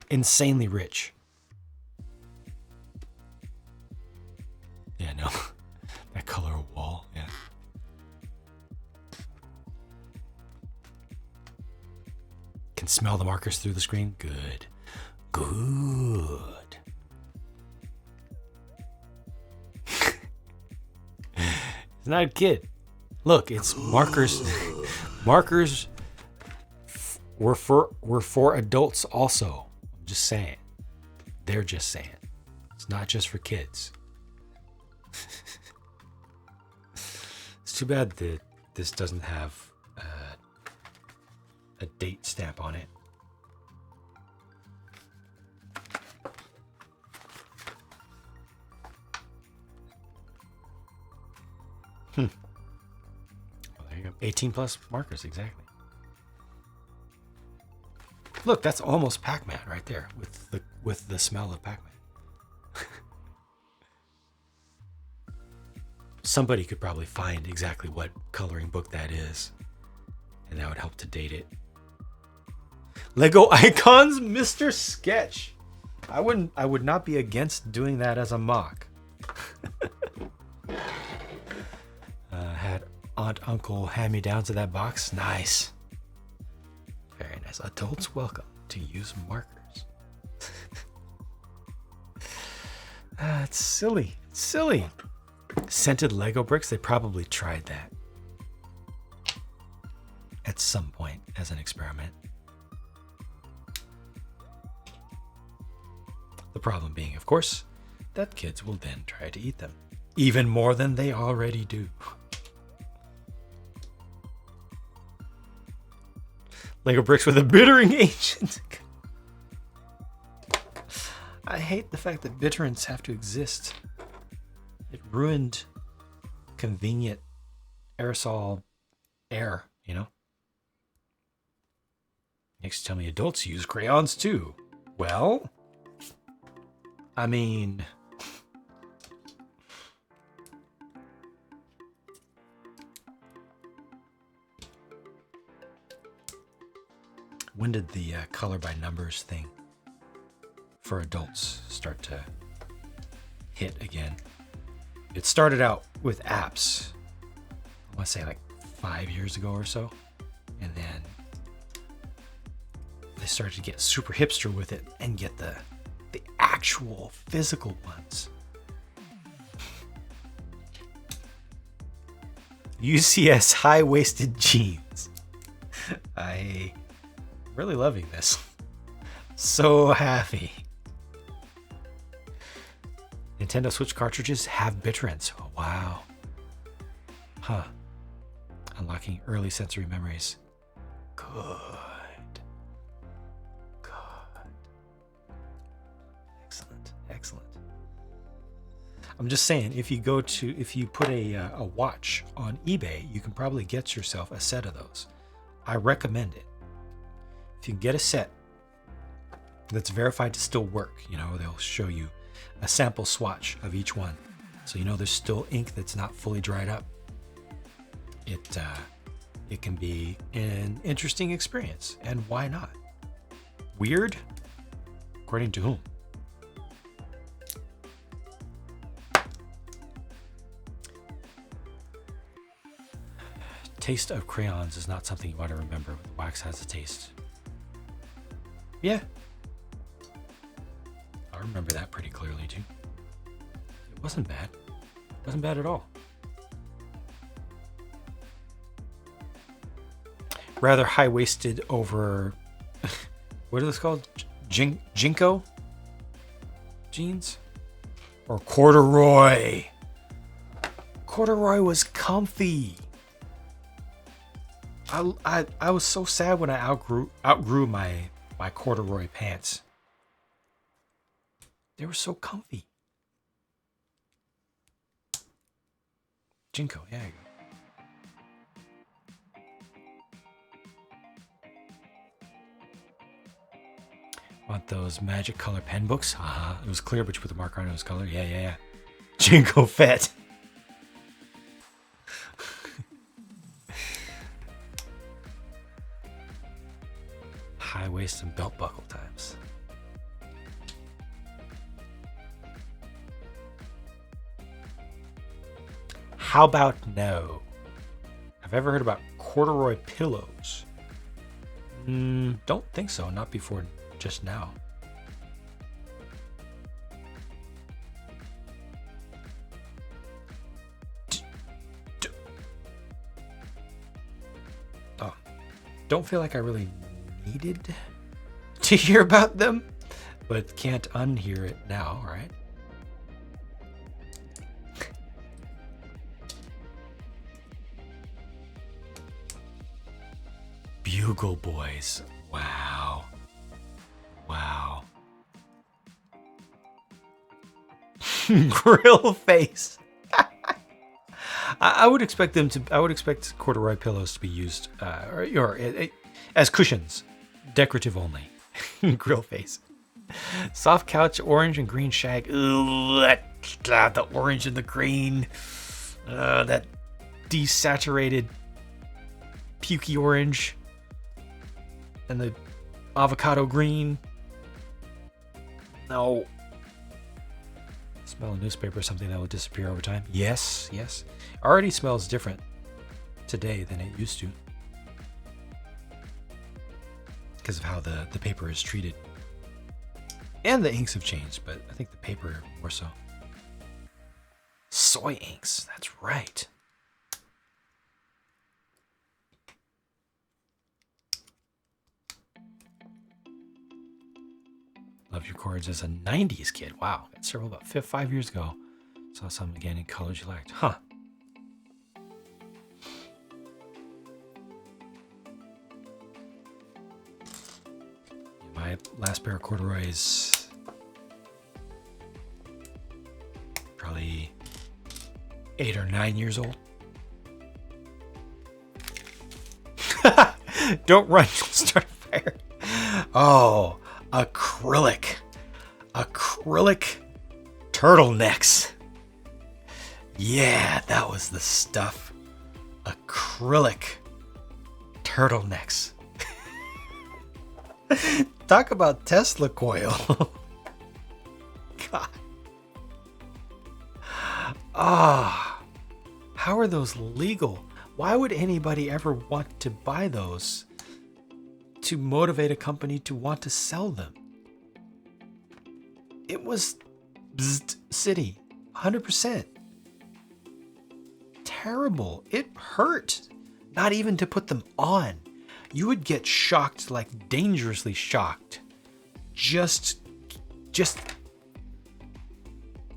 insanely rich. Yeah, no. That color wall, yeah. Can smell the markers through the screen? Good. Good. It's not a kid. Look, it's markers. Markers were for adults also. I'm just saying. They're just saying. It's not just for kids. It's too bad that this doesn't have a date stamp on it. Well, there you go. 18 plus markers, exactly. Look, that's almost Pac-Man right there with the smell of Pac-Man. Somebody could probably find exactly what coloring book that is, and that would help to date it. Lego Icons, Mr. Sketch. I would not be against doing that as a mock. Had aunt, uncle hand me down to that box. Nice. Very nice. Adults welcome to use markers. It's silly. It's silly. Scented Lego bricks, they probably tried that at some point as an experiment. The problem being, of course, that kids will then try to eat them. Even more than they already do. Lego bricks with a bittering agent. I hate the fact that bitterants have to exist. It ruined convenient aerosol air, you know? Next, tell me adults use crayons too. Well, I mean, When did the color by numbers thing for adults start to hit again? It started out with apps, I want to say like 5 years ago or so. And then they started to get super hipster with it and get the actual physical ones. UCS high-waisted jeans. I really loving this. So happy. Nintendo Switch cartridges have bitrents. Oh, wow. Huh. Unlocking early sensory memories. Good. Excellent. Excellent. I'm just saying, if you put a watch on eBay, you can probably get yourself a set of those. I recommend it. If you can get a set that's verified to still work, they'll show you a sample swatch of each one. So there's still ink that's not fully dried up. It can be an interesting experience, and why not? Weird? According to whom? Taste of crayons is not something you want to remember. Wax has a taste. Yeah. I remember that pretty clearly too. It wasn't bad. It wasn't bad at all. Rather high-waisted over, what are those called? Jinko jeans? Or corduroy. Corduroy was comfy. I was so sad when I outgrew my corduroy pants. They were so comfy. Jinko, yeah, you go. Want those magic color pen books? It was clear, but you put the marker on it was color. Yeah. Jinko Fett. High waist and belt buckle times. How about no? Have I ever heard about corduroy pillows? Don't think so. Not before just now. Oh, don't feel like I really needed to hear about them, but can't unhear it now, right? Bugle Boys. Wow. Grill face. I would expect corduroy pillows to be used or as cushions, decorative only. Grill face. Soft couch, orange and green shag. The orange and the green. That desaturated pukey orange and the avocado green. No. Smell a newspaper, something that will disappear over time. Yes. Already smells different today than it used to. Because of how the paper is treated. And the inks have changed, but I think the paper more so. Soy inks, that's right. Love your chords as a 90s kid. Wow. Got several about 5 years ago. Saw some again in colors you liked. Huh. My last pair of corduroys, probably 8 or 9 years old. Don't run, you'll start a fire. Oh, acrylic turtlenecks. Yeah, that was the stuff. Acrylic turtlenecks. Talk about Tesla coil. God. Ah. How are those legal? Why would anybody ever want to buy those to motivate a company to want to sell them? It was city, 100%. Terrible. It hurt. Not even to put them on. You would get shocked, like dangerously shocked. Just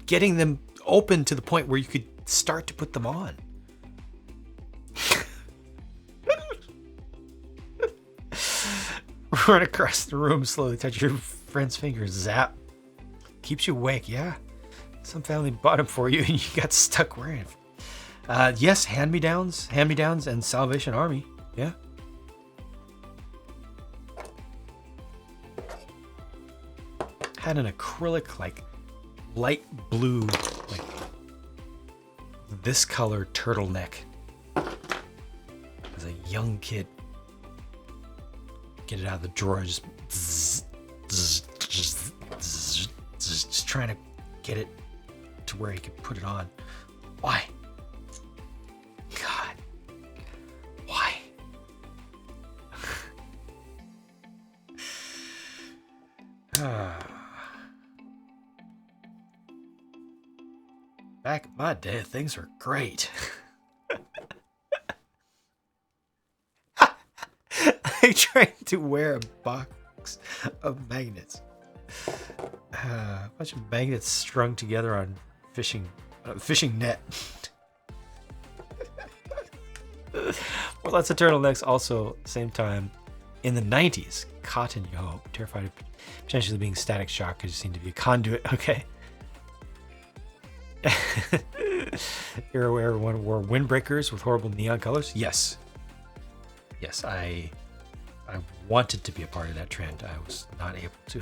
getting them open to the point where you could start to put them on. Run across the room, slowly touch your friend's fingers. Zap. Keeps you awake, yeah. Some family bought them for you and you got stuck wearing them. Yes, hand-me-downs, and Salvation Army, yeah. Had an acrylic, like, light blue, like, this color turtleneck. As a young kid. Get it out of the drawer, just trying to get it to where he could put it on. Why? God. Why? Back in my day, things were great. I tried to wear a box of magnets. A bunch of magnets strung together on fishing net. Well, lots of turtlenecks also, same time, in the 90s. Cotton, you hope. Terrified of potentially being static shock because you seem to be a conduit. Okay. Era where everyone wore windbreakers with horrible neon colors? Yes. Yes, I wanted to be a part of that trend. I was not able to.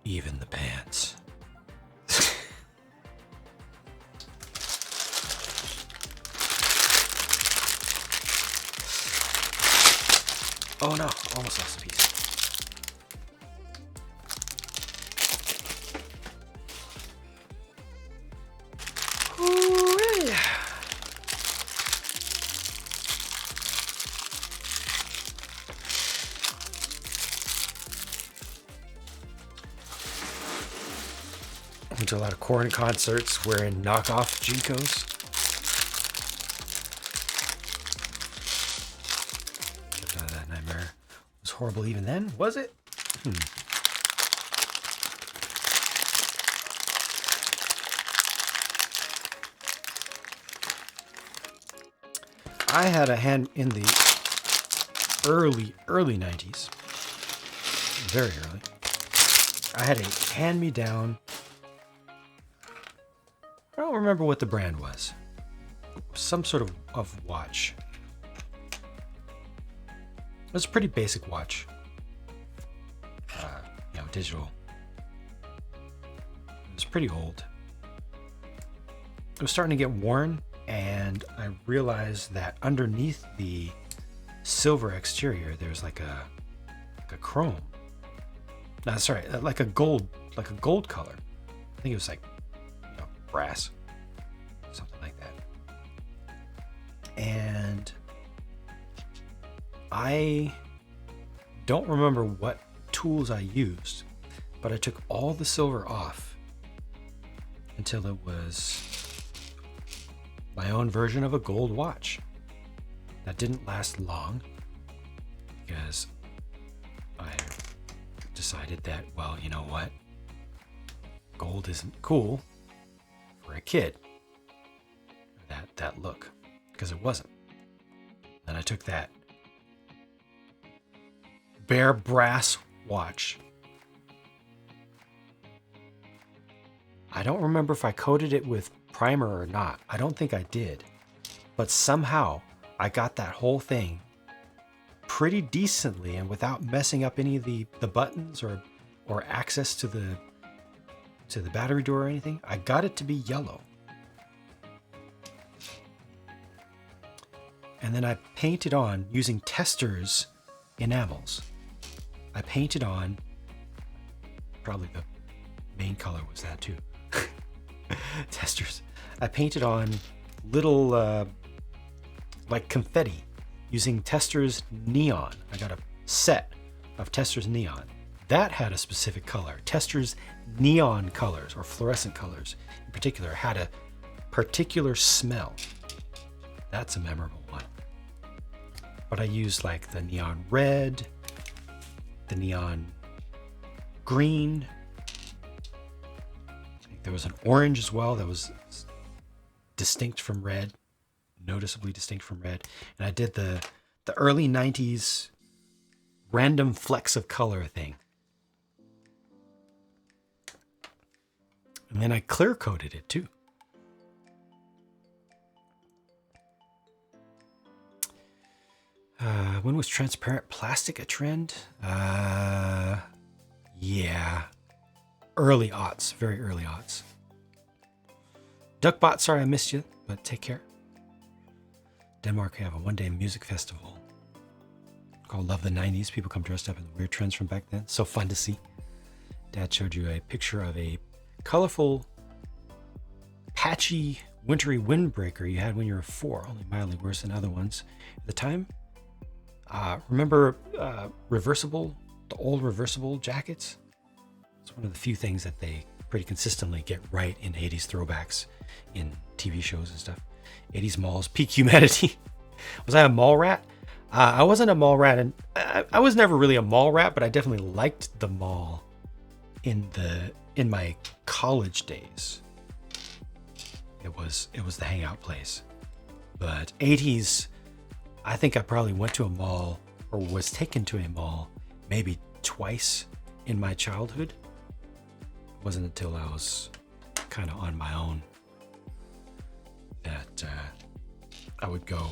Even the pants. Oh no, almost lost a piece. Ooh-wee. Went to a lot of Korn concerts wearing knockoff Jinkos. Get out of that nightmare. It was horrible even then, was it? I had a hand in the early 90s. Very early. I had a hand-me-down. I don't remember what the brand was. Some sort of watch. It was a pretty basic watch. Digital. It was pretty old. It was starting to get worn, and I realized that underneath the silver exterior, there's like a chrome. No, sorry, like a gold color. I think it was like brass, something like that. And I don't remember what tools I used, but I took all the silver off until it was my own version of a gold watch. That didn't last long because I decided that, well, you know what? Gold isn't cool for a kid. That look, because it wasn't. Then I took that bare brass watch. I don't remember if I coated it with primer or not. I don't think I did. But somehow I got that whole thing pretty decently and without messing up any of the buttons or access to the battery door or anything. I got it to be yellow. And then I painted on using testers enamels. I painted on, probably the main color was that too. Testers. I painted on little like confetti using testers neon. I got a set of testers neon. That had a specific color. Testers neon colors or fluorescent colors in particular had a particular smell. That's a memorable one. But I used like the neon red, the neon green. I think there was an orange as well that was distinct from red, noticeably distinct from red. And I did the early 90s random flecks of color thing. And then I clear coated it too. When was transparent plastic a trend? Yeah. Early aughts, very early aughts. Duckbot, sorry I missed you, but take care. Denmark have a one-day music festival called Love the 90s. People come dressed up in the weird trends from back then. So fun to see. Dad showed you a picture of a colorful, patchy, wintry windbreaker you had when you were 4, only mildly worse than other ones. At the time, remember the old reversible jackets? It's one of the few things that they pretty consistently get right in 80s throwbacks in TV shows and stuff. 80s malls, peak humanity. Was I a mall rat? I wasn't a mall rat, and I was never really a mall rat, but I definitely liked the mall in my college days. It was the hangout place. But 80s, I think I probably went to a mall or was taken to a mall maybe twice in my childhood. It wasn't until I was kind of on my own that I would go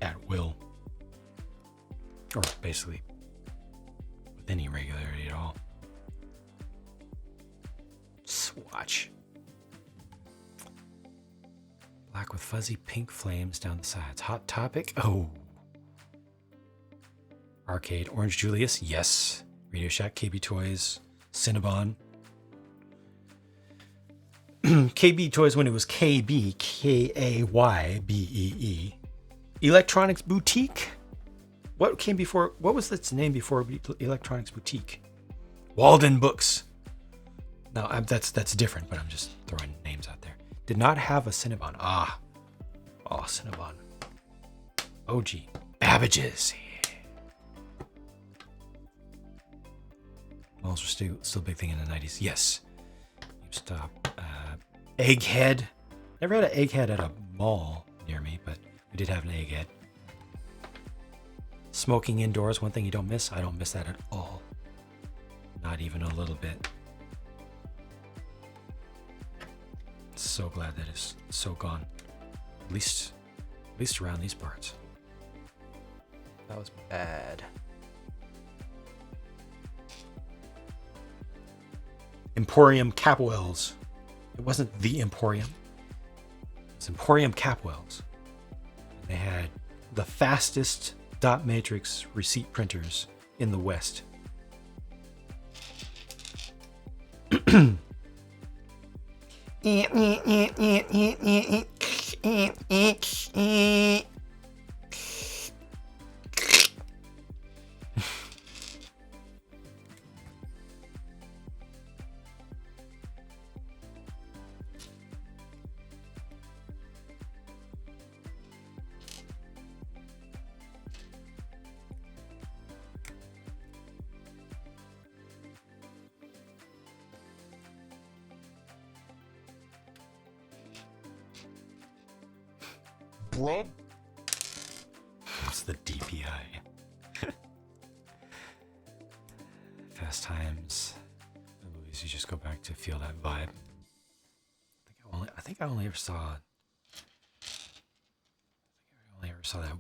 at will, or basically with any regularity at all. Swatch. Black with fuzzy pink flames down the sides. Hot Topic. Oh. Arcade. Orange Julius. Yes. Radio Shack. KB Toys. Cinnabon. KB Toys when it was KB. Kaybee. Electronics Boutique. What came before? What was its name before Electronics Boutique? Walden Books. No, that's different, but I'm just throwing names out there. Did not have a Cinnabon. Cinnabon. OG. Babbage's. Malls were still a big thing in the 90s. Yes. Stop. Egghead. Never had an Egghead at a mall near me, but we did have an Egghead. Smoking indoors, one thing you don't miss. I don't miss that at all. Not even a little bit. So glad that is so gone. At least around these parts. That was bad. Emporium Capwells. It wasn't the Emporium. It was Emporium Capwells. They had the fastest dot matrix receipt printers in the West. Bruh. What's the DPI? Fast Times. The movies, you just go back to feel that vibe. I think I only ever saw that